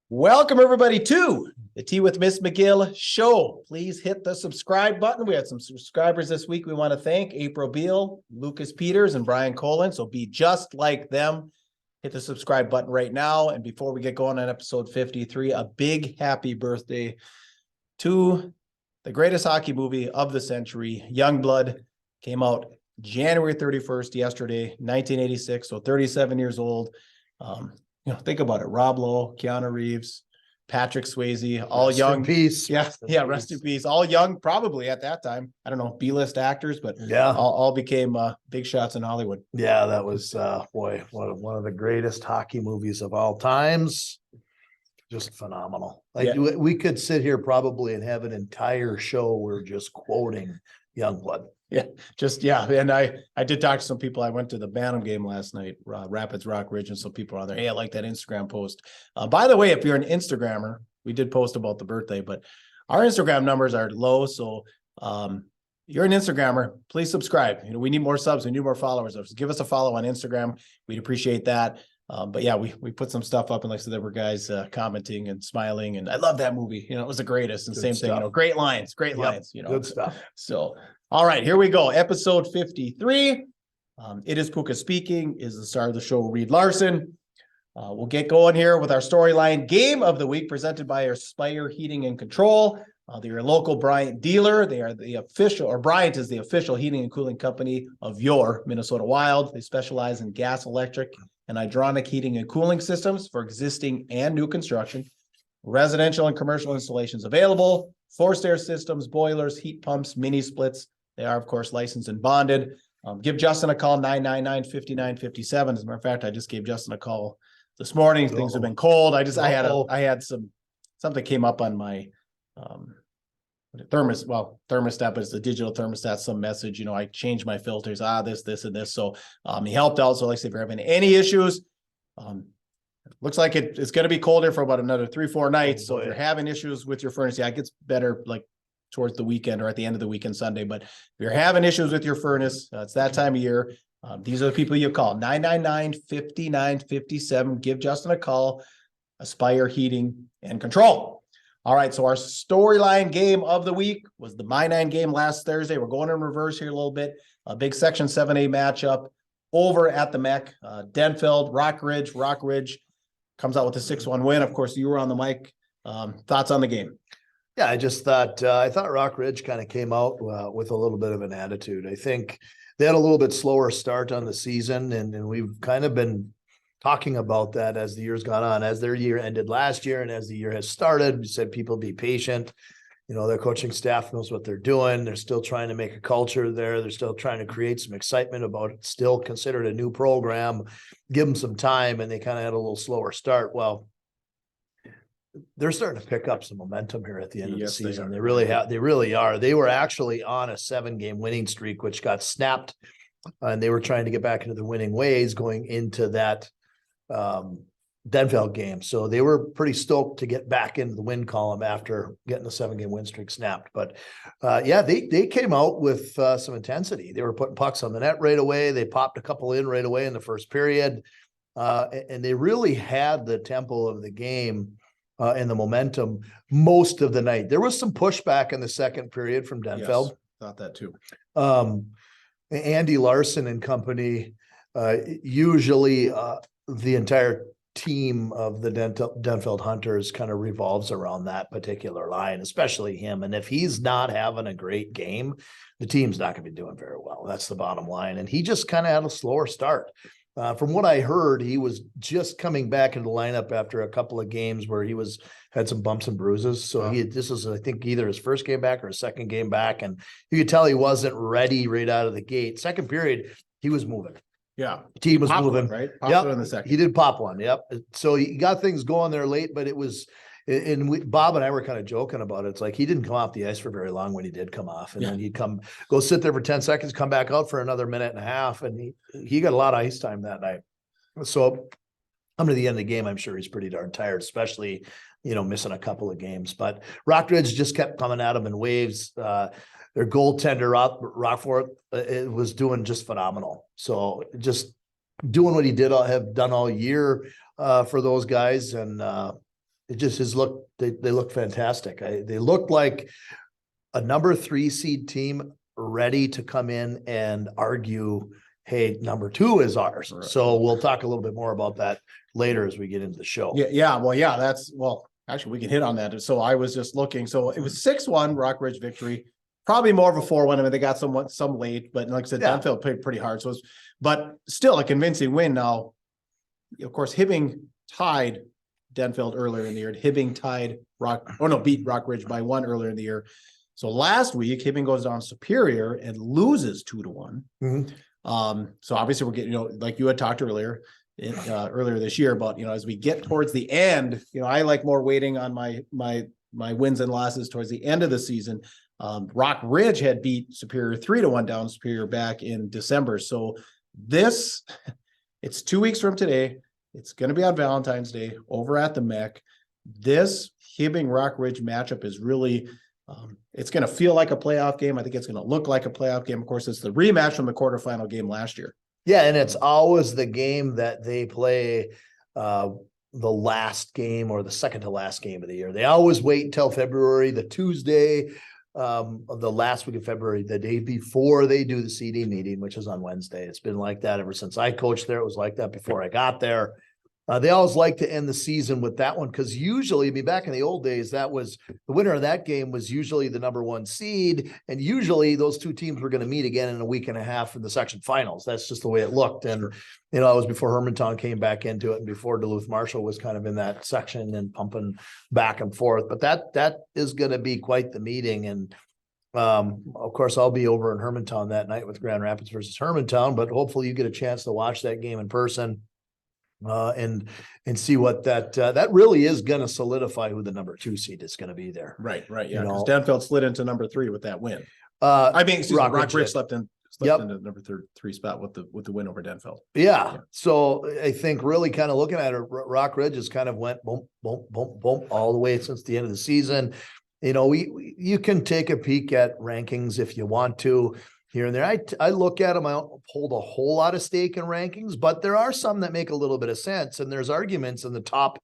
Welcome everybody to the Tea with Ms McGill Show. Please hit the subscribe button. We had some subscribers this week. We want to thank April Beal, Lucas Peters, and Brian Colin. So be just like them. Hit the subscribe button right now. And before we get going on episode 53, a big happy birthday to the greatest hockey movie of the century, Youngblood. Came out January 31st, yesterday, 1986. So 37 years old. Think about it. Rob Lowe, Keanu Reeves, Patrick Swayze, all Rest young. in peace. Yeah, rest in peace. All young, probably at that time. I don't know, B-list actors, but Yeah. all became big shots in Hollywood. Yeah, that was one of the greatest hockey movies of all times. Just phenomenal. We could sit here probably and have an entire show where we're just quoting Youngblood. And I did talk to some people. I went to the Bantam game last night, Rapids Rock Ridge, and some people are on there. Hey, I like that Instagram post. By the way, if you're an Instagrammer, we did post about the birthday, but our Instagram numbers are low. So you're an Instagrammer, please subscribe. We need more subs. We need more followers. So give us a follow on Instagram. We'd appreciate that. But yeah, we put some stuff up, and like I said, there were guys commenting and smiling, and I love that movie. It was the greatest. And Good same stuff. thing, great lines. Good stuff. So, all right, here we go. Episode 53. It is Puka speaking. Is the star of the show Reed Larson. We'll get going here with our storyline game of the week, presented by Aspire Heating and Control. They're your local Bryant dealer. They are the official, or Bryant is the official heating and cooling company of your Minnesota Wild. They specialize in gas, electric, and hydronic heating and cooling systems for existing and new construction. Residential and commercial installations available. Forced air systems, boilers, heat pumps, mini splits. They are, of course, licensed and bonded. Give Justin a call, 999-5957. As a matter of fact, I just gave Justin a call this morning. Things have been cold. I had something came up on my thermostat, but it's a digital thermostat, some message, I changed my filters, this, and this. So he helped out. So like I said, if you're having any issues, looks like it's going to be colder for about another 3-4 nights. So if you're having issues with your furnace, it gets better like towards the weekend or at the end of the weekend, Sunday. But if you're having issues with your furnace, it's that time of year. These are the people you call, 999-5957. Give Justin a call, Aspire Heating and Control. All right, so our storyline game of the week was the My9 game last Thursday. We're going in reverse here a little bit. A big Section 7A matchup over at the MEC. Denfeld, Rock Ridge comes out with a 6-1 win. Of course, you were on the mic. Thoughts on the game? Yeah, I thought Rock Ridge kind of came out with a little bit of an attitude. I think they had a little bit slower start on the season, and we've kind of been talking about that as the year's gone on, as their year ended last year and as the year has started. We said people be patient. Their coaching staff knows what they're doing. They're still trying to make a culture there. They're still trying to create some excitement about it, still considered a new program. Give them some time, and they kind of had a little slower start. Well, they're starting to pick up some momentum here at the end of the season. They really are. They were actually on a 7-game winning streak, which got snapped, and they were trying to get back into the winning ways going into that Denfeld game. So they were pretty stoked to get back into the win column after getting the 7-game win streak snapped. But they came out with some intensity. They were putting pucks on the net right away. They popped a couple in right away in the first period. And they really had the tempo of the game and the momentum most of the night. There was some pushback in the second period from Denfeld. Yes, thought that too. Andy Larson and company, usually the entire team of the Denfeld Hunters kind of revolves around that particular line, especially him. And if he's not having a great game, the team's not going to be doing very well. That's the bottom line. And he just kind of had a slower start. From what I heard, he was just coming back into the lineup after a couple of games where he had some bumps and bruises. So this is, I think, either his first game back or his second game back. And you could tell he wasn't ready right out of the gate. Second period, he was moving. Yeah. The team was moving. Right? Popped in the second. He did pop one. Yep. So he got things going there late, but it was, Bob and I were kind of joking about it. It's like he didn't come off the ice for very long when he did come off, and then he'd go sit there for 10 seconds, come back out for another minute and a half, and he got a lot of ice time that night. So coming to the end of the game, I'm sure he's pretty darn tired, especially missing a couple of games. But Rockridge just kept coming at him in waves. Their goaltender Rockford was doing just phenomenal. So just doing what he have done all year for those guys, and it just has looked, they look fantastic. They look like a number 3 seed team ready to come in and argue, hey, number 2 is ours. Right. So we'll talk a little bit more about that later as we get into the show. Actually, we can hit on that. So I was just looking. So it was 6-1 Rockridge victory, probably more of a 4-1. I mean, they got some late, but like I said, Dunfield played pretty hard. So but still a convincing win. Now, of course, Hibbing tied Denfeld earlier in the year. Hibbing beat Rockridge by 1 earlier in the year. So last week, Hibbing goes down Superior and loses 2-1. Mm-hmm. So obviously we're getting, like you had talked earlier this year about, as we get towards the end, I like more waiting on my wins and losses towards the end of the season. Rockridge had beat Superior 3-1 down Superior back in December. So it's 2 weeks from today. It's going to be on Valentine's Day over at the MEC. This Hibbing Rockridge matchup is really, it's going to feel like a playoff game. I think it's going to look like a playoff game. Of course, it's the rematch from the quarterfinal game last year. Yeah, and it's always the game that they play the last game or the second to last game of the year. They always wait until February, the Tuesday of the last week of February, the day before they do the CD meeting, which is on Wednesday. It's been like that ever since I coached there. It was like that before I got there. They always like to end the season with that one because usually, back in the old days, that was the winner of that game was usually the number 1 seed, and usually those 2 teams were going to meet again in a week and a half in the section finals. That's just the way it looked, and it was before Hermantown came back into it, and before Duluth Marshall was kind of in that section and pumping back and forth. But that is going to be quite the meeting, and of course, I'll be over in Hermantown that night with Grand Rapids versus Hermantown. But hopefully, you get a chance to watch that game in person. And see what that really is going to solidify who the number 2 seed is going to be there. Right. Yeah. Because Denfeld slid into number 3 with that win. Rockridge slipped into the number 3 spot with the win over Denfeld. Yeah. So I think really kind of looking at it, Rockridge has kind of went boom, boom, boom, boom all the way since the end of the season. You can take a peek at rankings if you want to. Here and there. I look at them. I don't hold a whole lot of stake in rankings, but there are some that make a little bit of sense. And there's arguments in the top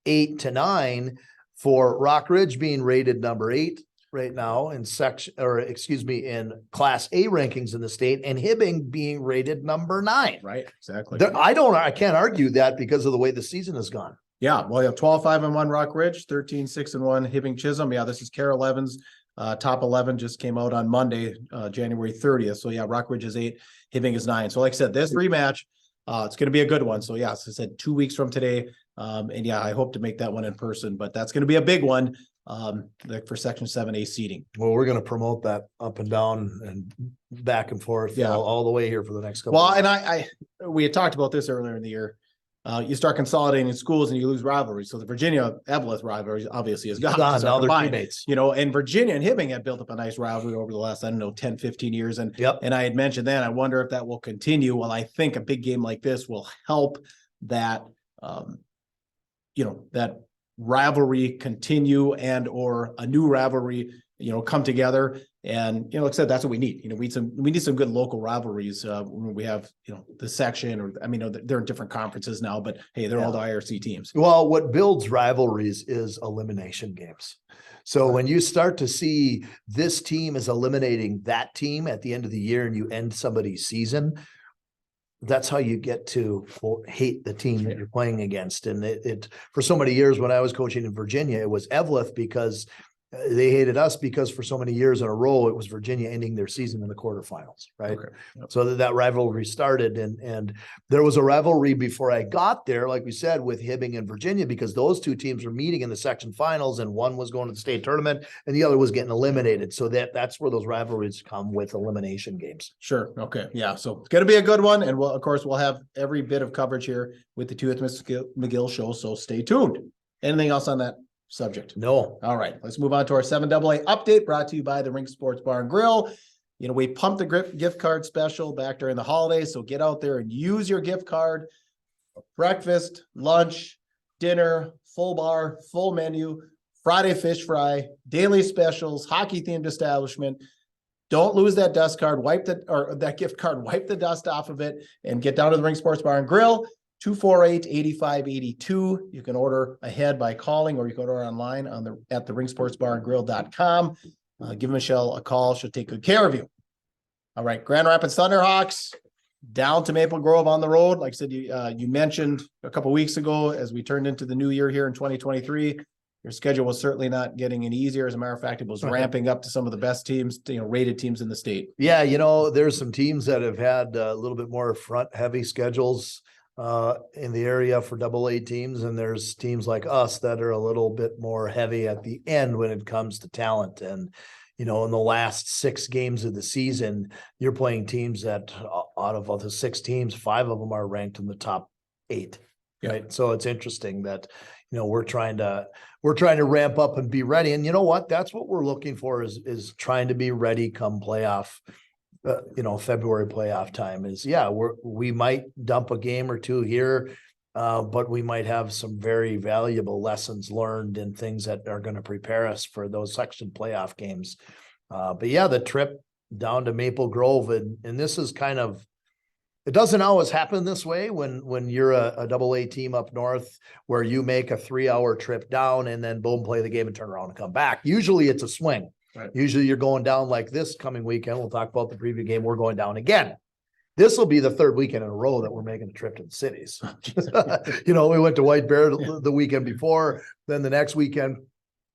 8 to 9 for Rockridge being rated number 8 right now in in Class A rankings in the state, and Hibbing being rated number 9. Right. Exactly. I can't argue that because of the way the season has gone. Yeah. Well, you have 12-5-1 Rockridge, 13-6-1 Hibbing Chisholm. Yeah. This is Carol Evans. Top 11 just came out on Monday, January 30th. So yeah, Rockridge is 8, Hibbing is 9. So like I said, this rematch, it's going to be a good one. So yeah, as I said, 2 weeks from today. And yeah, I hope to make that one in person, but that's going to be a big one for Section 7A seating. Well, we're going to promote that up and down and back and forth all the way here for the next couple. Well, and we had talked about this earlier in the year. You start consolidating schools and you lose rivalries. So the Virginia Evelyn rivalry obviously is gone. Now they're teammates. And Virginia and Hibbing had built up a nice rivalry over the last, 10, 15 years. And I had mentioned then, I wonder if that will continue. Well, I think a big game like this will help that, that rivalry continue and or a new rivalry, come together. And, like I said, that's what we need. We need some good local rivalries when we have, the section they're in different conferences now, but hey, they're all the IRC teams. Well, what builds rivalries is elimination games. So when you start to see this team is eliminating that team at the end of the year and you end somebody's season, that's how you get to hate the team that you're playing against. And it for so many years when I was coaching in Virginia, it was Evelyn because they hated us because for so many years in a row, it was Virginia ending their season in the quarterfinals, right? Okay. Yep. So that rivalry started, and there was a rivalry before I got there, like we said, with Hibbing and Virginia, because those 2 teams were meeting in the section finals, and one was going to the state tournament, and the other was getting eliminated. So that's where those rivalries come with elimination games. Sure. Okay. Yeah. So it's going to be a good one, and we'll have every bit of coverage here with the Ms McGill Show. So stay tuned. Anything else on that subject? No. All right, let's move on to our 7AA update, brought to you by the Rink Sports Bar and Grill. We pumped the gift card special back during the holidays, so get out there and use your gift card. Breakfast, lunch, dinner, full bar, full menu, Friday fish fry, daily specials, hockey themed establishment. Don't lose that dust card. That gift card. Wipe the dust off of it and get down to the Rink Sports Bar and Grill. 248-8582. You can order ahead by calling, or you can order online at the Rink Sports Bar and Grill.com. Give Michelle a call. She'll take good care of you. All right. Grand Rapids Thunderhawks down to Maple Grove on the road. Like I said, you mentioned a couple weeks ago, as we turned into the new year here in 2023, your schedule was certainly not getting any easier. As a matter of fact, it was ramping up to some of the best teams, rated teams in the state. Yeah, there's some teams that have had a little bit more front heavy schedules in the area for AA teams, and there's teams like us that are a little bit more heavy at the end when it comes to talent. And in the last 6 games of the season, you're playing teams that out of the 6 teams, 5 of them are ranked in the top 8. Yeah. Right. So it's interesting that, we're trying to ramp up and be ready. And you know what? That's what we're looking for is trying to be ready come playoff, February playoff time we might dump a game or 2 here, but we might have some very valuable lessons learned and things that are going to prepare us for those section playoff games. But yeah, the trip down to Maple Grove, and this is kind of, it doesn't always happen this way when you're a AA team up north, where you make a 3-hour trip down and then boom, play the game and turn around and come back. Usually it's a swing. Right. Usually you're going down like this coming weekend. We'll talk about the preview game. We're going down again. This will be the 3rd weekend in a row that we're making a trip to the cities. We went to White Bear the weekend before, then the next weekend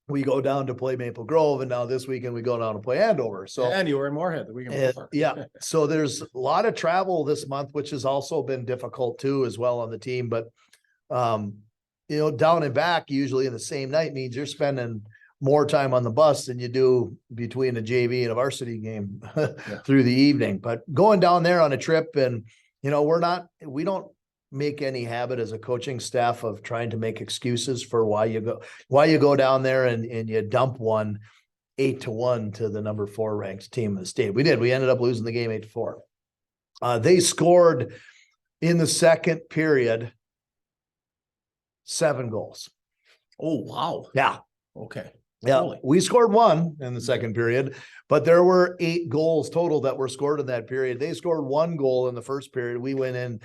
we go down to play Maple Grove, and now this weekend we go down to play Andover. So, and you were in Moorhead the weekend before. Yeah. So there's a lot of travel this month, which has also been difficult too, as well on the team. But, down and back usually in the same night means you're spending more time on the bus than you do between a JV and a varsity game through the evening. But going down there on a trip, and, we don't make any habit as a coaching staff of trying to make excuses for why you go down there and you dump one 8-1 to the number 4 ranked team in the state. We ended up losing the game 8-4. They scored in the second period 7 goals. Oh, wow. Yeah. Okay. Yeah. Holy. We scored 1 in the second period, but there were 8 goals total that were scored in that period. They scored 1 goal in the first period. We went in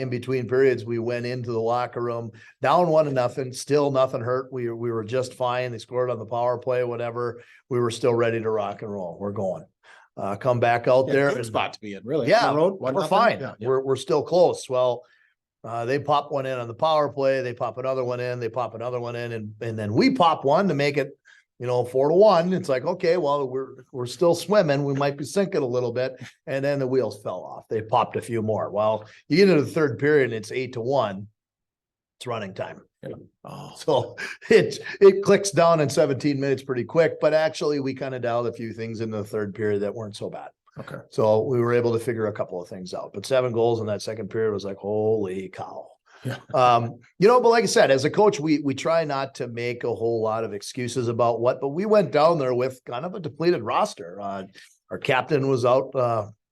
between periods. We went into the locker room down 1-0, still nothing hurt. We were just fine. They scored on the power play, whatever. We were still ready to rock and roll. We're going, come back out there. Good spot to be in, really. Yeah. On the road, We're fine. Yeah. We're still close. Well, they pop one in on the power play. They pop another one in. They pop another one in, and then we pop one to make it 4-1. It's like, okay, well, we're still swimming. We might be sinking a little bit. And then the wheels fell off. They popped a few more. Well, you get into the third period and it's 8-1. It's running time. Yeah. Oh. So it clicks down in 17 minutes pretty quick, but actually we kind of dialed a few things in the third period that weren't so bad. Okay. So we were able to figure a couple of things out, but 7 goals in that second period was like, holy cow. Yeah. But like I said, as a coach, we try not to make a whole lot of excuses about but we went down there with kind of a depleted roster. Our captain was out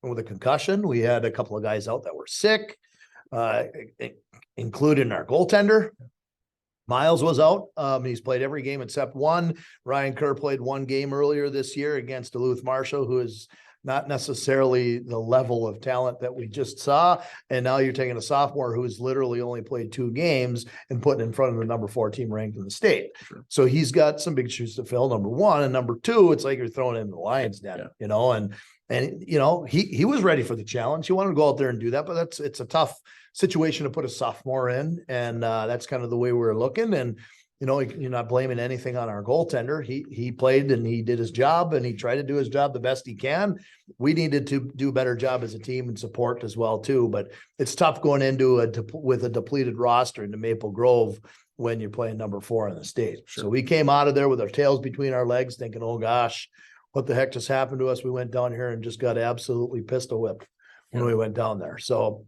with a concussion. We had a couple of guys out that were sick, including our goaltender. Miles was out. He's played every game except one. Ryan Kerr played 1 game earlier this year against Duluth Marshall, who is not necessarily the level of talent that we just saw. And now you're taking a sophomore who's literally only played 2 games and putting in front of the number 4 team ranked in the state. Sure. So he's got some big shoes to fill, number 1. And number 2, it's like you're throwing in the lion's den, and he was ready for the challenge. He wanted to go out there and do that, but it's a tough situation to put a sophomore in. And that's kind of the way we're looking. And, you're not blaming anything on our goaltender. He played and he did his job and he tried to do his job the best he can. We needed to do a better job as a team and support as well too. But it's tough going into with a depleted roster into Maple Grove when you're playing number 4 in the state. Sure. So we came out of there with our tails between our legs thinking, oh gosh, what the heck just happened to us? We went down here and just got absolutely pistol whipped when we went down there. So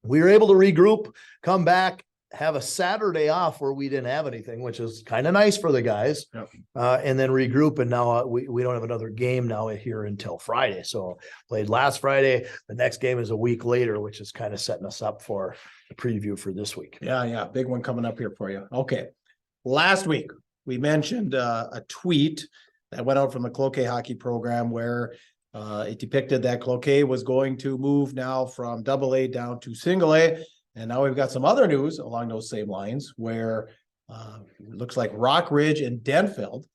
we were able to regroup, come back, have a Saturday off where we didn't have anything, which is kind of nice for the guys. Yep. And then regroup. And now we don't have another game now here until Friday. So played last Friday. The next game is a week later, which is kind of setting us up for the preview for this week. Yeah. Big one coming up here for you. Okay. Last week we mentioned a tweet that went out from the Cloquet hockey program where it depicted that Cloquet was going to move now from AA down to single A. And now we've got some other news along those same lines where it looks like Rock Ridge and Denfeld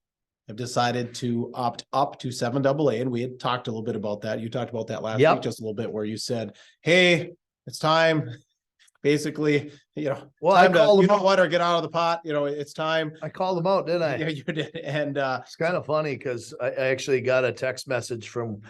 have decided to opt up to 7AA. And we had talked a little bit about that. You talked about that last week just a little bit, where you said, hey, it's time. Basically, Well, time I called to, them out. what, or get out of the pot. It's time. I called them out, didn't I? Yeah, you did. And it's kind of funny because I actually got a text message from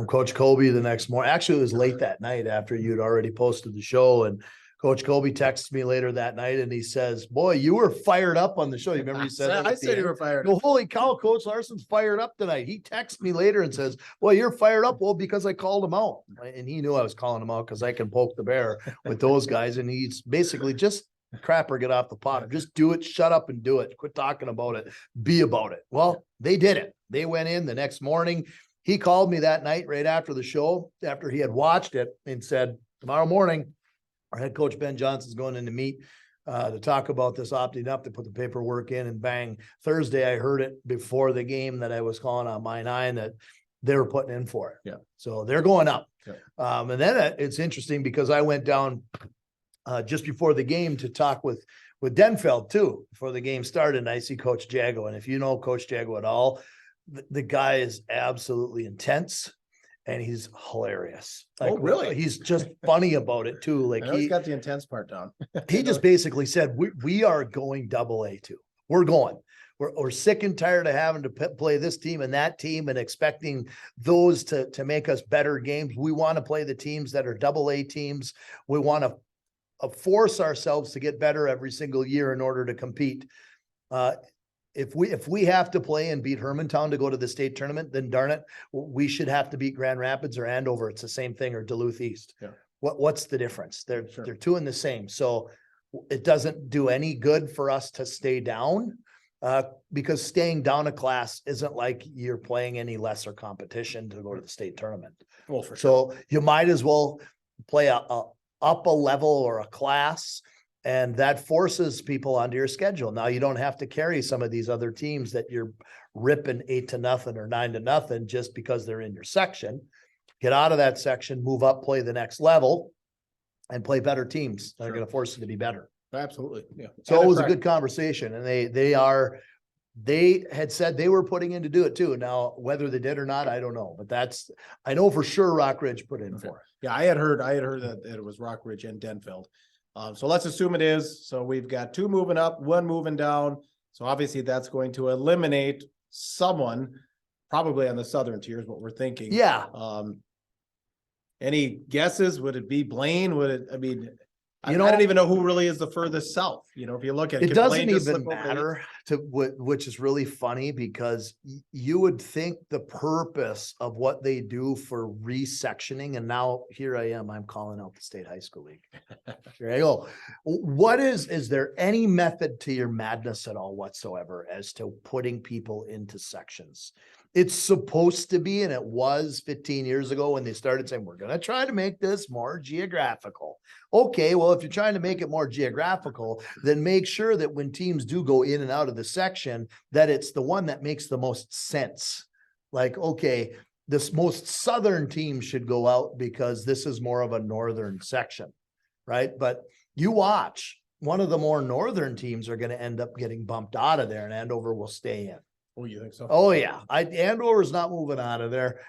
Coach Colby the next morning. Actually, it was late that night after you'd already posted the show, and Coach Colby texts me later that night and he says, boy, you were fired up on the show. You remember you said that? I said you were fired up. Holy cow, Coach Larson's fired up tonight. He texts me later and says, well, you're fired up. Well, because I called him out. And he knew I was calling him out because I can poke the bear with those guys. And he's basically just crap or get off the pot. Just do it. Shut up and do it. Quit talking about it. Be about it. Well, they did it. They went in the next morning. He called me that night right after the show, after he had watched it, and said, tomorrow morning, our head coach, Ben Johnson's going in to meet to talk about this opting up, to put the paperwork in, and bang, Thursday, I heard it before the game that I was calling on my 9 that they were putting in for it. Yeah. So they're going up. Yeah. And then it's interesting because I went down just before the game to talk with Denfeld too, before the game started, and I see Coach Jago. And if you know Coach Jago at all, the guy is absolutely intense. And he's hilarious. Oh, really? He's just funny about it too. Like he's got the intense part down. He just basically said, we are going AA too. We're going. We're sick and tired of having to play this team and that team and expecting those to make us better games. We want to play the teams that are AA teams. We want to force ourselves to get better every single year in order to compete. If we have to play and beat Hermantown to go to the state tournament, then darn it, we should have to beat Grand Rapids or Andover. It's the same thing, or Duluth East. Yeah. What's the difference? They're two and the same. So it doesn't do any good for us to stay down because staying down a class isn't like you're playing any lesser competition to go to the state tournament. Well, for sure. So you might as well play up a level or a class. And that forces people onto your schedule. Now you don't have to carry some of these other teams that you're ripping 8-0 or 9-0 just because they're in your section. Get out of that section, move up, play the next level, and play better teams that are going to force you to be better. Absolutely. Yeah. So it was a good conversation, and they had said they were putting in to do it too. Now, whether they did or not, I don't know, but I know for sure Rock Ridge put in for it. Yeah. I had heard that it was Rock Ridge and Denfeld. So let's assume it is. So we've got 2 moving up, 1 moving down. So obviously that's going to eliminate someone probably on the southern tier is what we're thinking. Yeah. Any guesses? Would it be Blaine? I don't even know who really is the furthest south. If you look at it doesn't even matter which is really funny because you would think the purpose of what they do for resectioning, and now here I am, I'm calling out the state high school league. Here I go. What is there any method to your madness at all whatsoever as to putting people into sections? It's supposed to be, and it was 15 years ago when they started saying, we're going to try to make this more geographical. Okay, well, if you're trying to make it more geographical, then make sure that when teams do go in and out of the section, that it's the one that makes the most sense. Like, okay, this most southern team should go out because this is more of a northern section, right? But you watch, one of the more northern teams are going to end up getting bumped out of there, and Andover will stay in. Oh, you think so? Oh yeah. Andover's not moving out of there.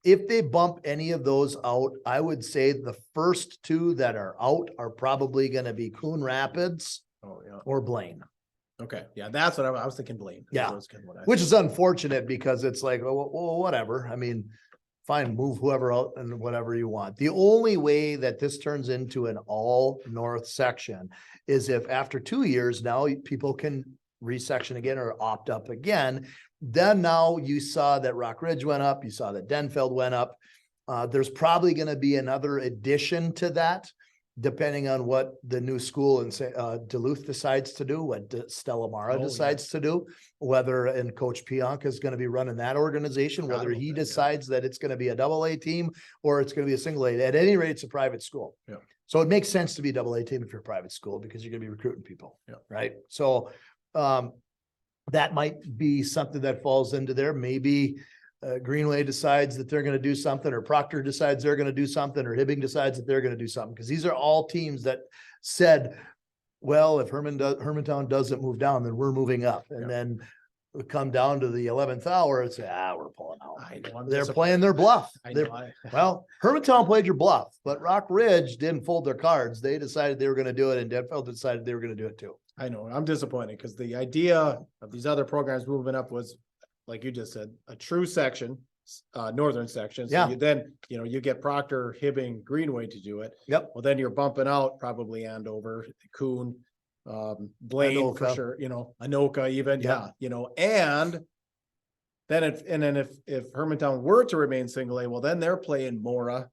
If they bump any of those out, I would say the first 2 that are out are probably going to be Coon Rapids or Blaine. Okay. Yeah. That's what I was thinking, Blaine. Yeah. Which is unfortunate because it's like, well, whatever. I mean, fine, move whoever out and whatever you want. The only way that this turns into an all north section is if after 2 years now people can resection again or opt up again. Then now you saw that Rock Ridge went up, you saw that Denfeld went up. There's probably going to be another addition to that, depending on what the new school in Duluth decides to do, what Stella Mara decides to do, and Coach Pionk is going to be running that organization, whether he decides that it's going to be a AA team or it's going to be a single A. At any rate, it's a private school. Yeah. So it makes sense to be a AA team if you're a private school because you're going to be recruiting people. Yeah. Right. So that might be something that falls into there. Maybe Greenway decides that they're going to do something, or Proctor decides they're going to do something, or Hibbing decides that they're going to do something. Because these are all teams that said, well, if Hermantown doesn't move down, then we're moving up. And then we come down to the 11th hour and say, we're pulling out. They're playing their bluff. Well, Hermantown played your bluff, but Rock Ridge didn't fold their cards. They decided they were going to do it, and Denfeld decided they were going to do it too. I know. I'm disappointed because the idea of these other programs moving up was, like you just said, a true section, northern section. So you get Proctor, Hibbing, Greenway to do it. Yep. Well, then you're bumping out probably Andover, Coon, Blaine Anoka. for sure, Anoka even. Yep. And then if Hermantown were to remain single A, well, then they're playing Mora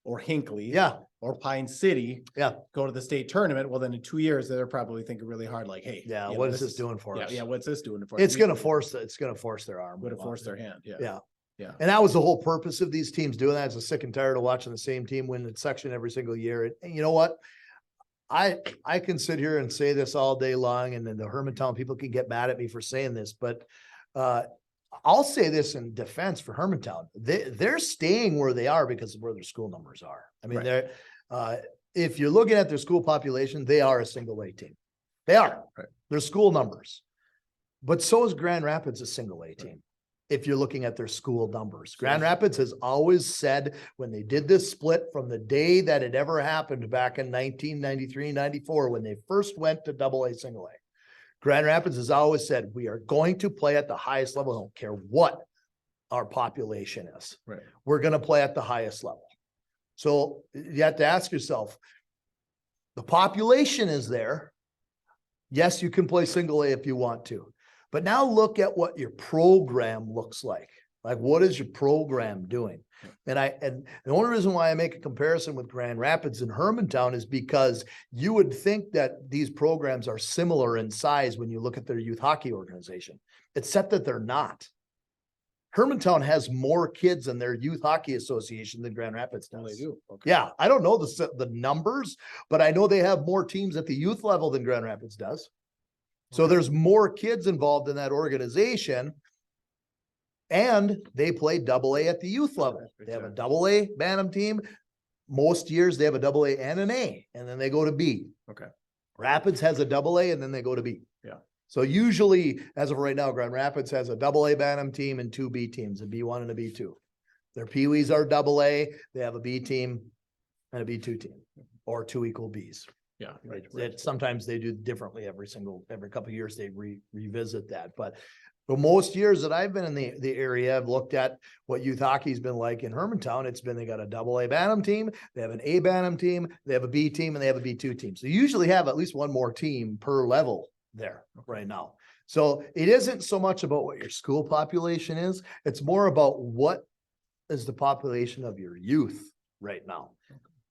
or Hinckley. Or Pine City. Go to the state tournament. Well, then in 2 years, they're probably thinking really hard, like, hey, what is this doing for us? What's this doing for us? It's going to force their arm. Would have forced their hand. Yeah. And that was the whole purpose of these teams doing that. Is sick and tired of watching the same team win the section every single year. And you know what? I can sit here and say this all day long, and then the Hermantown people can get mad at me for saying this, but I'll say this in defense for Hermantown. They're staying where they are because of where their school numbers are. I mean, they're if you're looking at their school population, they are a single A team. They are. Their school numbers. But so is Grand Rapids a single A team. If you're looking at their school numbers. Grand Rapids has always said, when they did this split from the day that it ever happened back in 1993, 94, when they first went to double A, single A, Grand Rapids has always said, we are going to play at the highest level. I don't care what our population is. We're going to play at the highest level. So you have to ask yourself, the population is there. Yes, you can play single A if you want to, but now look at what your program looks like. Like, what is your program doing? And the only reason why I make a comparison with Grand Rapids and Hermantown is because you would think that these programs are similar in size when you look at their youth hockey organization, except that they're not. Hermantown has more kids in their youth hockey association than Grand Rapids does. They do. Okay. Yeah, I don't know the numbers, but I know they have more teams at the youth level than Grand Rapids does. So there's more kids involved in that organization, and they play double A at the youth level. They have a double A Bantam team. Most years they have a double A and an A, and then they go to B. Rapids has a double A, and then they go to B. So usually, as of right now, Grand Rapids has a double A Bantam team and 2 B teams, a B1 and a B2. Their Pee-wees are double A. They have a B team and a B2 team, or 2 equal Bs. Sometimes they do differently every couple of years. They revisit that. But for most years that I've been in the area, I've looked at what youth hockey's been like in Hermantown. It's been, they got a double A Bantam team, they have an A Bantam team, they have a B team, and they have a B2 team. So you usually have at least one more team per level there right now. So it isn't so much about what your school population is. It's more about what is the population of your youth right now.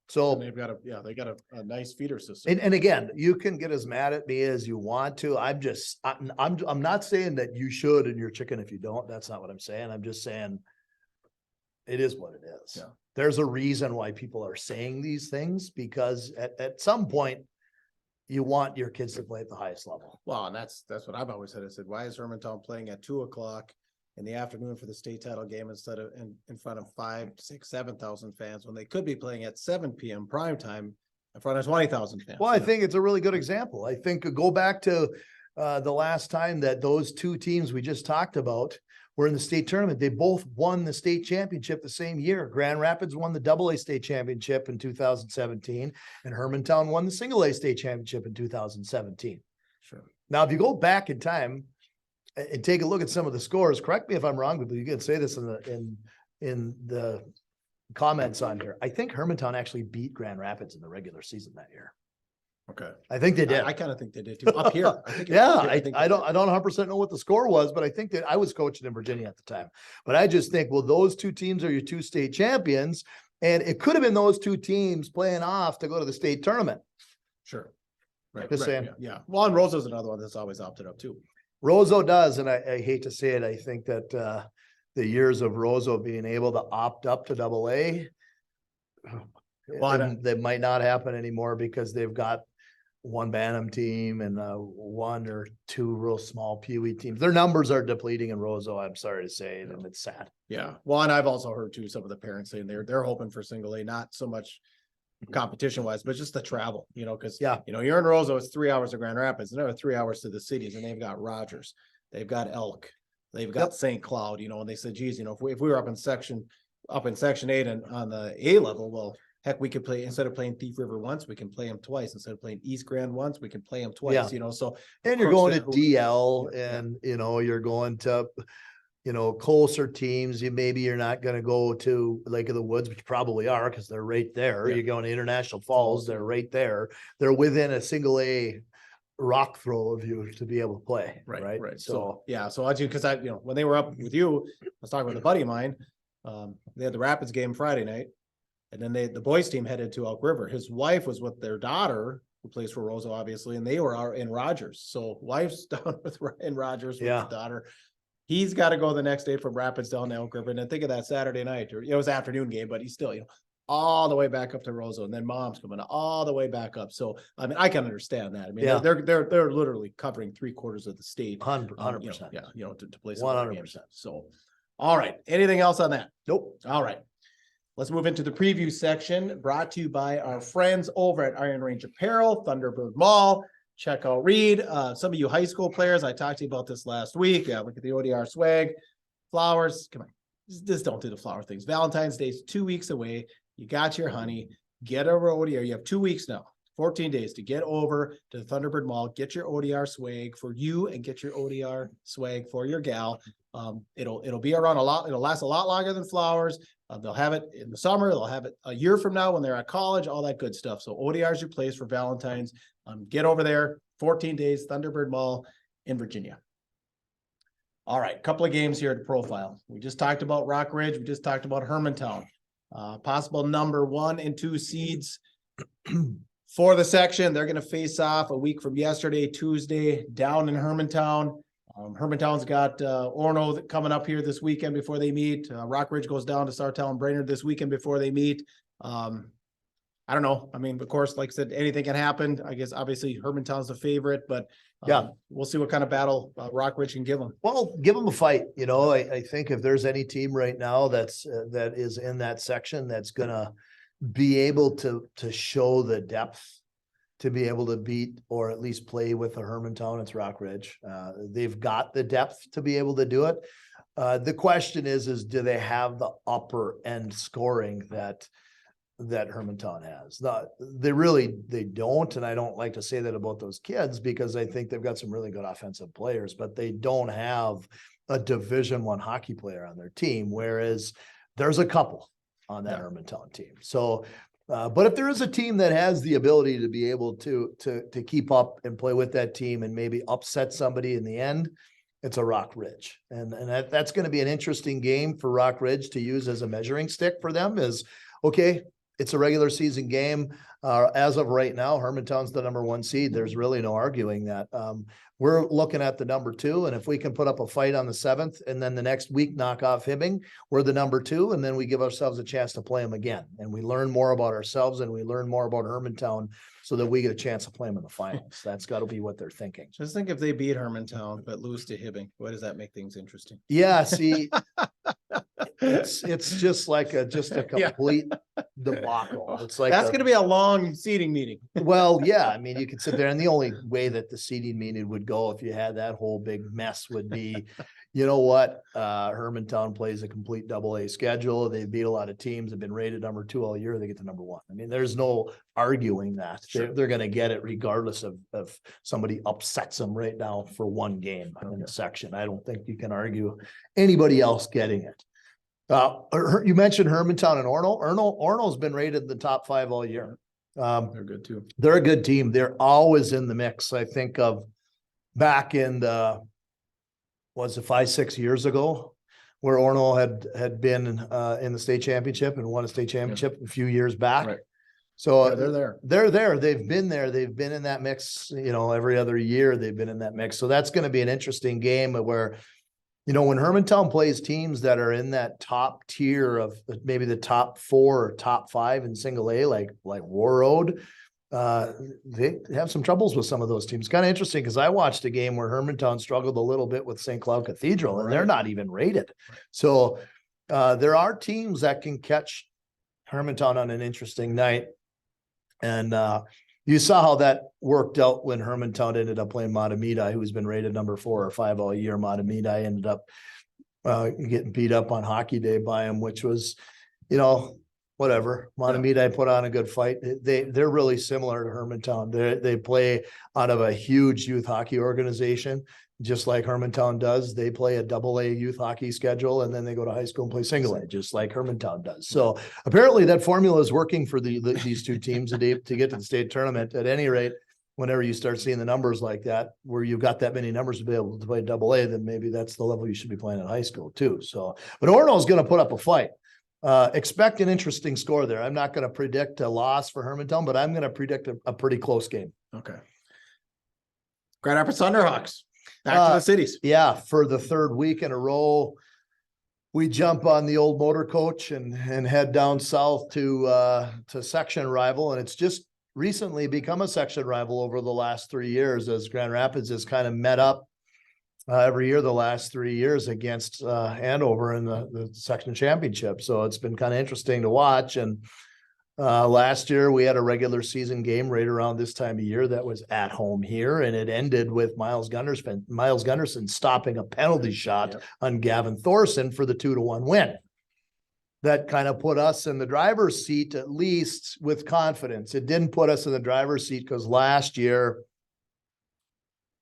So and they got a nice feeder system. And again, you can get as mad at me as you want to. I'm not saying that you should and you're chicken if you don't. That's not what I'm saying. I'm just saying it is what it is. There's a reason why people are saying these things, because at some point you want your kids to play at the highest level. Well, and that's what I've always said. I said, why is Hermantown playing at 2:00 in the afternoon for the state title game instead of in front of 5,000, 6,000, 7,000 fans, when they could be playing at 7 p.m. prime time in front of 20,000 fans? Well, I think it's a really good example. I think go back to the last time that those 2 teams we just talked about were in the state tournament. They both won the state championship the same year. Grand Rapids won the double A state championship in 2017, and Hermantown won the single A state championship in 2017. Now, if you go back in time and take a look at some of the scores, correct me if I'm wrong, but you can say this in the comments on here. I think Hermantown actually beat Grand Rapids in the regular season that year. I think they did. I kind of think they did too. Up here. I don't 100% know what the score was, but I think that I was coaching in Virginia at the time. But I just think, well, those 2 teams are your 2 state champions, and it could have been those 2 teams playing off to go to the state tournament. Just saying. Well, and Roseau's another one that's always opted up too. Roseau does, and I hate to say it, I think that the years of Roseau being able to opt up to double A, that might not happen anymore, because they've got one Bantam team and one or two real small Pee Wee teams. Their numbers are depleting in Roseau, I'm sorry to say, and it's sad. Yeah. Well, and I've also heard too, some of the parents saying they're hoping for single A, not so much competition wise, but just the travel, because you're in Roseau, it's 3 hours to Grand Rapids, another 3 hours to the cities, and they've got Rogers, they've got Elk, they've got St. Cloud, and they said, geez, if we were up in section 8 and on the A level, well, heck, we could play, instead of playing Thief River once, we can play them twice. Instead of playing East Grand once, we can play them twice, so. And you're going to DL and, you're going to, closer teams. You're not going to go to Lake of the Woods, which you probably are because they're right there. You're going to International Falls. They're right there. They're within a single A rock throw of you to be able to play. Right. So I do, because when they were up with you, I was talking with a buddy of mine. They had the Rapids game Friday night, and then the boys team headed to Elk River. His wife was with their daughter, who plays for Roseau, obviously, and they were in Rogers. So wife's down in Rogers with his daughter. He's got to go the next day from Rapids down to Elk River. And then think of that Saturday night, or it was afternoon game, but he's still, all the way back up to Roseau, and then mom's coming all the way back up. So I mean, I can understand that. I mean, they're literally covering 3/4 of the state. 100%. To play some 100%. games. So, all right. Anything else on that? Nope. All right. Let's move into the preview section, brought to you by our friends over at Iron Range Apparel, Thunderbird Mall. Check out Reed. Some of you high school players, I talked to you about this last week. Yeah, look at the ODR swag. Flowers, come on. Just don't do the flower things. Valentine's Day is 2 weeks away. You got your honey. Get a ODR. You have 2 weeks now, 14 days to get over to the Thunderbird Mall. Get your ODR swag for you and get your ODR swag for your gal. It'll be around a lot. It'll last a lot longer than flowers. They'll have it in the summer. They'll have it a year from now when they're at college, all that good stuff. So ODR is your place for Valentine's. Get over there, 14 days, Thunderbird Mall in Virginia. All right, couple of games here to profile. We just talked about Rock Ridge. We just talked about Hermantown. Possible number 1 and 2 seeds for the section. They're going to face off a week from yesterday, Tuesday, down in Hermantown. Hermantown's got Orono coming up here this weekend before they meet. Rock Ridge goes down to Sartell and Brainerd this weekend before they meet. I don't know. I mean, of course, like I said, anything can happen. I guess obviously Hermantown's the favorite, but we'll see what kind of battle Rock Ridge can give them. Well, give them a fight. I think if there's any team right now that is in that section that's gonna be able to show the depth to be able to beat or at least play with a Hermantown, it's Rock Ridge. They've got the depth to be able to do it. The question is do they have the upper end scoring that Hermantown has? They don't. And I don't like to say that about those kids because I think they've got some really good offensive players, but they don't have a Division I hockey player on their team. Whereas there's a couple on that Hermantown team. So, but if there is a team that has the ability to be able to keep up and play with that team and maybe upset somebody in the end, it's a Rock Ridge. And that's going to be an interesting game for Rock Ridge to use as a measuring stick for them is, okay, it's a regular season game. As of right now, Hermantown's the number 1 seed. There's really no arguing that. We're looking at the number 2. And if we can put up a fight on the 7th and then the next week knock off Hibbing, we're the number 2. And then we give ourselves a chance to play them again. And we learn more about ourselves and we learn more about Hermantown so that we get a chance to play them in the finals. That's got to be what they're thinking. Just think if they beat Hermantown, but lose to Hibbing, what does that make things interesting? Yeah. See, it's just like a complete debacle. It's like that's going to be a long seating meeting. Well, yeah. I mean, you could sit there and the only way that the seating meeting would go if you had that whole big mess would be, you know what? Hermantown plays a complete AA schedule. They beat a lot of teams, have been rated number 2 all year. They get to number 1. I mean, there's no arguing that. Sure. They're going to get it regardless of somebody upsets them right now for 1 game in the section. I don't think you can argue anybody else getting it. You mentioned Hermantown and Orono. Orono's been rated in the top 5 all year. They're good too. They're a good team. They're always in the mix. I think of back in was it 5-6 years ago where Orono had been in the state championship and won a state championship a few years back. Right. So they're there. They're there. They've been there. They've been in that mix, every other year they've been in that mix. So that's going to be an interesting game where, when Hermantown plays teams that are in that top tier of maybe the top 4 or top 5 in single A, like Warroad, they have some troubles with some of those teams. Kind of interesting because I watched a game where Hermantown struggled a little bit with St. Cloud Cathedral, and they're not even rated. So there are teams that can catch Hermantown on an interesting night. And you saw how that worked out when Hermantown ended up playing Matamidi, who's been rated number 4 or 5 all year. Matamidi ended up getting beat up on hockey day by him, which was, whatever. Matamidi put on a good fight. They're really similar to Hermantown. They play out of a huge youth hockey organization, just like Hermantown does. They play a AA youth hockey schedule, and then they go to high school and play single A, just like Hermantown does. So apparently that formula is working for these two teams to get to the state tournament. At any rate, whenever you start seeing the numbers like that, where you've got that many numbers to be able to play AA, then maybe that's the level you should be playing in high school too. So, but Orono is going to put up a fight. Expect an interesting score there. I'm not going to predict a loss for Hermantown, but I'm going to predict a pretty close game. Okay. Grand Rapids Thunderhawks. Back to the cities. Yeah, for the third week in a row, we jump on the old motor coach and head down south to section rival, and it's just recently become a section rival over the last 3 years as Grand Rapids has kind of met up every year the last 3 years against Andover in the section championship. So it's been kind of interesting to watch. And last year we had a regular season game right around this time of year that was at home here, and it ended with Miles Gunderson stopping a penalty shot on Gavin Thorson for the 2-1 win. That kind of put us in the driver's seat, at least with confidence. It didn't put us in the driver's seat because last year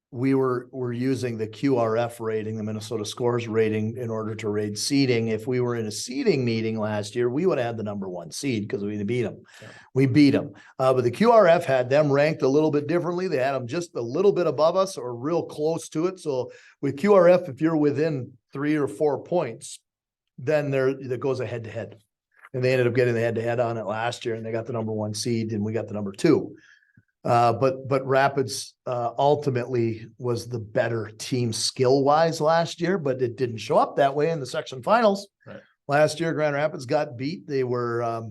we were using the QRF rating, the Minnesota Scores rating, in order to rate seeding. If we were in a seeding meeting last year, we would have had the number 1 seed because we beat them. Yeah. We beat them. But the QRF had them ranked a little bit differently. They had them just a little bit above us or real close to it. So with QRF, if you're within 3 or 4 points, then that goes a head-to-head. And they ended up getting the head-to-head on it last year, and they got the number 1 seed, and we got the number 2. But Rapids ultimately was the better team skill-wise last year, but it didn't show up that way in the section finals. Right. Last year, Grand Rapids got beat. They were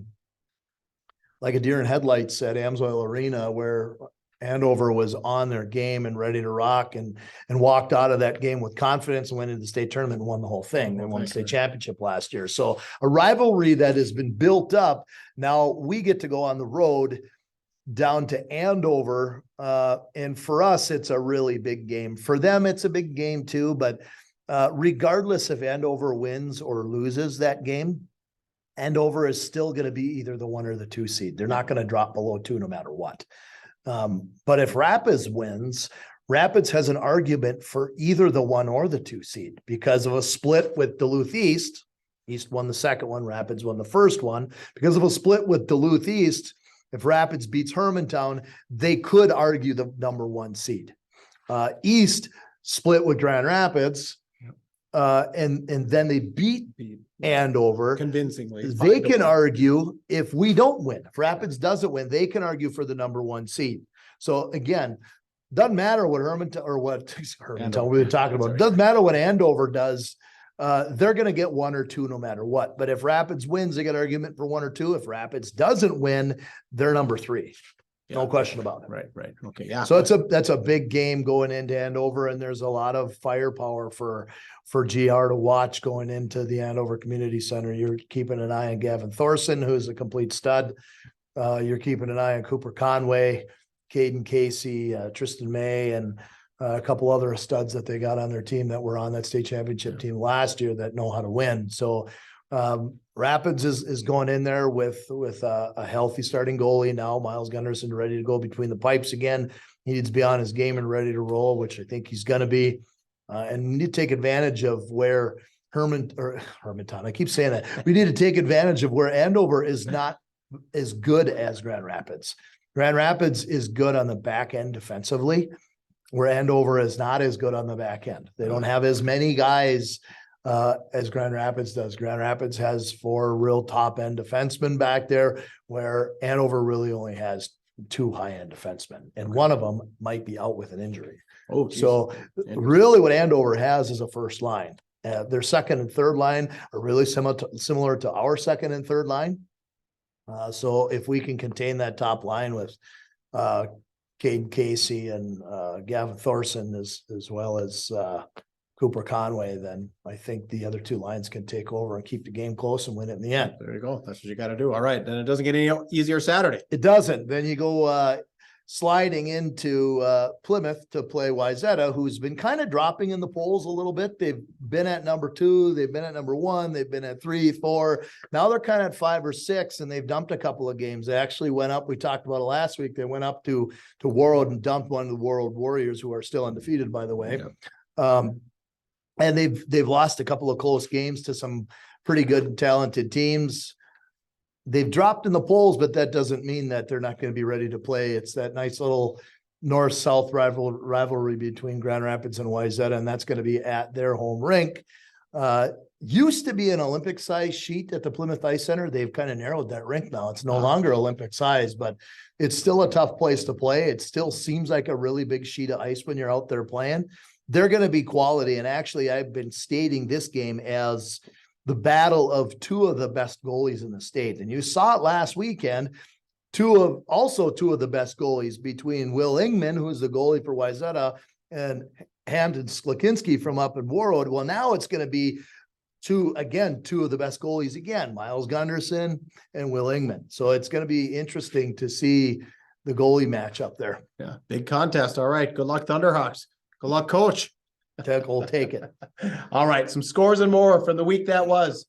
like a deer in headlights at Amsoil Arena, where Andover was on their game and ready to rock, and walked out of that game with confidence and went into the state tournament and won the whole thing. They won the state championship last year. So a rivalry that has been built up. Now we get to go on the road down to Andover. And for us, it's a really big game. For them, it's a big game too. But regardless if Andover wins or loses that game, Andover is still going to be either the 1 or the 2 seed. They're not going to drop below 2 no matter what. But if Rapids wins, Rapids has an argument for either the 1 or the 2 seed because of a split with Duluth East. East won the second one. Rapids won the first one. Because of a split with Duluth East, if Rapids beats Hermantown, they could argue the number 1 seed. East split with Grand Rapids, and then they beat Andover convincingly. They can argue if we don't win. If Rapids doesn't win, they can argue for the number 1 seed. So again, doesn't matter what Hermantown we were talking about. Doesn't matter what Andover does. They're going to get 1 or 2 no matter what. But if Rapids wins, they get an argument for 1 or 2. If Rapids doesn't win, they're number 3. Yeah. No question about it. Right. Okay. Yeah. So that's a big game going into Andover, and there's a lot of firepower for GR to watch going into the Andover Community Center. You're keeping an eye on Gavin Thorson, who's a complete stud. You're keeping an eye on Cooper Conway, Caden Casey, Tristan May, and a couple other studs that they got on their team that were on that state championship team last year that know how to win. So Rapids is going in there with a healthy starting goalie now. Miles Gunderson ready to go between the pipes again. He needs to be on his game and ready to roll, which I think he's going to be. And we need to take advantage of where Hermantown. I keep saying that. We need to take advantage of where Andover is not as good as Grand Rapids. Grand Rapids is good on the back end defensively, where Andover is not as good on the back end. They don't have as many guys as Grand Rapids does. Grand Rapids has 4 real top end defensemen back there, where Andover really only has 2 high end defensemen, and one of them might be out with an injury. Oh, geez. So really what Andover has is a first line. Their second and third line are really similar to our second and third line. So if we can contain that top line with Caden Casey and Gavin Thorson as well as Cooper Conway, then I think the other two lines can take over and keep the game close and win it in the end. There you go. That's what you got to do. All right. Then it doesn't get any easier Saturday. It doesn't. Then you go sliding into Plymouth to play Wayzata, who's been kind of dropping in the polls a little bit. They've been at number 2, they've been at number 1, they've been at 3, 4. Now they're kind of at 5 or 6, and they've dumped a couple of games. They actually went up. We talked about it last week. They went up to World and dumped one of the World Warriors, who are still undefeated, by the way. Yeah. And they've lost a couple of close games to some pretty good and talented teams. They've dropped in the polls, but that doesn't mean that they're not going to be ready to play. It's that nice little north-south rivalry between Grand Rapids and Wayzata, and that's going to be at their home rink. Used to be an Olympic size sheet at the Plymouth Ice Center. They've kind of narrowed that rink now. It's no longer Olympic size, but it's still a tough place to play. It still seems like a really big sheet of ice when you're out there playing. They're going to be quality. And actually, I've been stating this game as the battle of 2 of the best goalies in the state. And you saw it last weekend, 2 of the best goalies between Will Ingman, who's the goalie for Wayzata, and Hamden Sklikinski from up in Warroad. Well, now it's going to be 2 of the best goalies again, Miles Gunderson and Will Ingman. So it's going to be interesting to see the goalie match up there. Yeah. Big contest. All right. Good luck, Thunderhawks. Good luck, coach. We'll take it. All right. Some scores and more from the week that was.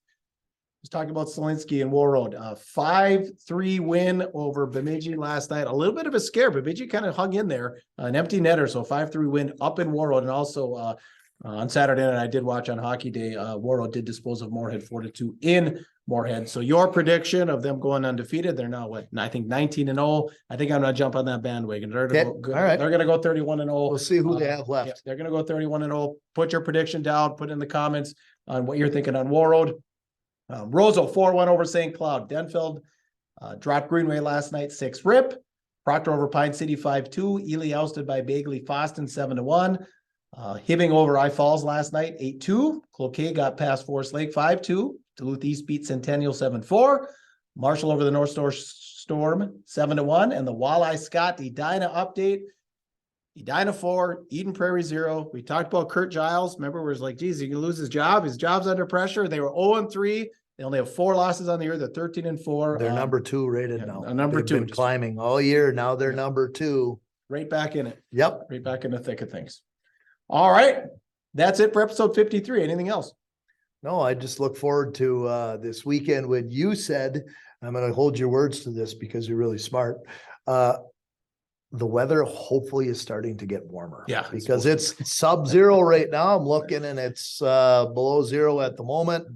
Just talking about Selinsky and Warroad. 5-3 win over Bemidji last night. A little bit of a scare. Bemidji kind of hung in there. An empty netter. So 5-3 win up in Warroad. And also on Saturday night, I did watch on Hockey Day. Warroad did dispose of Moorhead 4-2 in Moorhead. So your prediction of them going undefeated, they're now what? I think 19-0. I think I'm going to jump on that bandwagon. They're going to go 31-0. We'll see who they have left. Yeah, they're going to go 31-0. Put your prediction down. Put in the comments on what you're thinking on Warroad. Roseau 4-1 over St. Cloud. Denfeld dropped Greenway last night 6-rip. Proctor over Pine City 5-2. Ely ousted by Bagley Foston 7-1. Hibbing over I Falls last night 8-2. Cloquet got past Forest Lake 5-2. Duluth East beat Centennial 7-4. Marshall over the North Shore Storm 7-1. And the Walleye Scott Edina update. Edina 4, Eden Prairie 0. We talked about Kurt Giles. Remember, we was like, geez, he can lose his job. His job's under pressure. They were 0-3. They only have 4 losses on the year. They're 13-4. They're number 2 rated now. Number They've 2. been climbing all year. Now they're number 2. Right back in it. Yep. Right back in the thick of things. All right. That's it for episode 53. Anything else? No, I just look forward to this weekend when you said, I'm going to hold your words to this because you're really smart. The weather hopefully is starting to get warmer. Yeah. Because it's sub-zero right now. I'm looking and it's below 0 at the moment.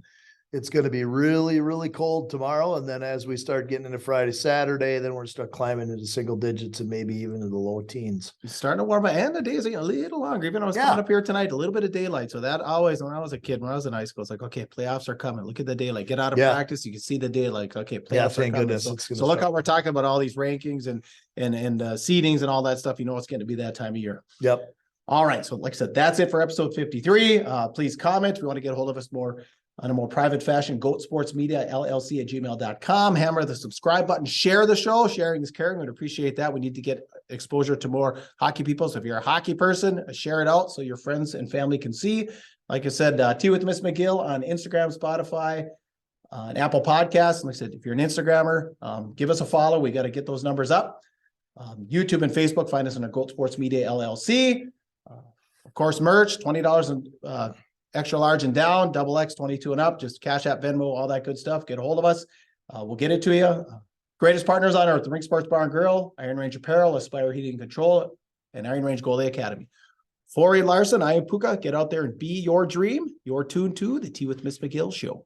It's going to be really, really cold tomorrow. And then as we start getting into Friday, Saturday, then we're going to start climbing into single digits and maybe even into the low teens. It's starting to warm up and the days are a little longer. Even I was coming up here tonight, a little bit of daylight. So that always, when I was a kid, when I was in high school, it's like, okay, playoffs are coming. Look at the daylight. Get out of practice. You can see the daylight. Okay, playoffs thank are coming. goodness. So look how we're talking about all these rankings and seedings and all that stuff. You know, it's going to be that time of year. Yep. All right. So like I said, that's it for episode 53. Please comment if you want to get a hold of us more on a more private fashion. Goatsportsmediallc at gmail.com. Hammer the subscribe button. Share the show. Sharing is caring. We'd appreciate that. We need to get exposure to more hockey people. So if you're a hockey person, share it out so your friends and family can see. Like I said, Tea with Ms McGill on Instagram, Spotify, and Apple Podcasts. Like I said, if you're an Instagrammer, give us a follow. We got to get those numbers up. YouTube and Facebook, find us on a Goat Sports Media LLC. Of course, merch, $20 and extra large and down, XXL 22 and up, just Cash App, Venmo, all that good stuff. Get a hold of us. We'll get it to you. Greatest partners on earth, the Rink Sports Bar and Grill, Iron Range Apparel, Aspire Heating and Control, and Iron Range Goalie Academy. For Reed Larson, I am Puka. Get out there and be your dream. You're tuned to the Tea with Ms McGill Show.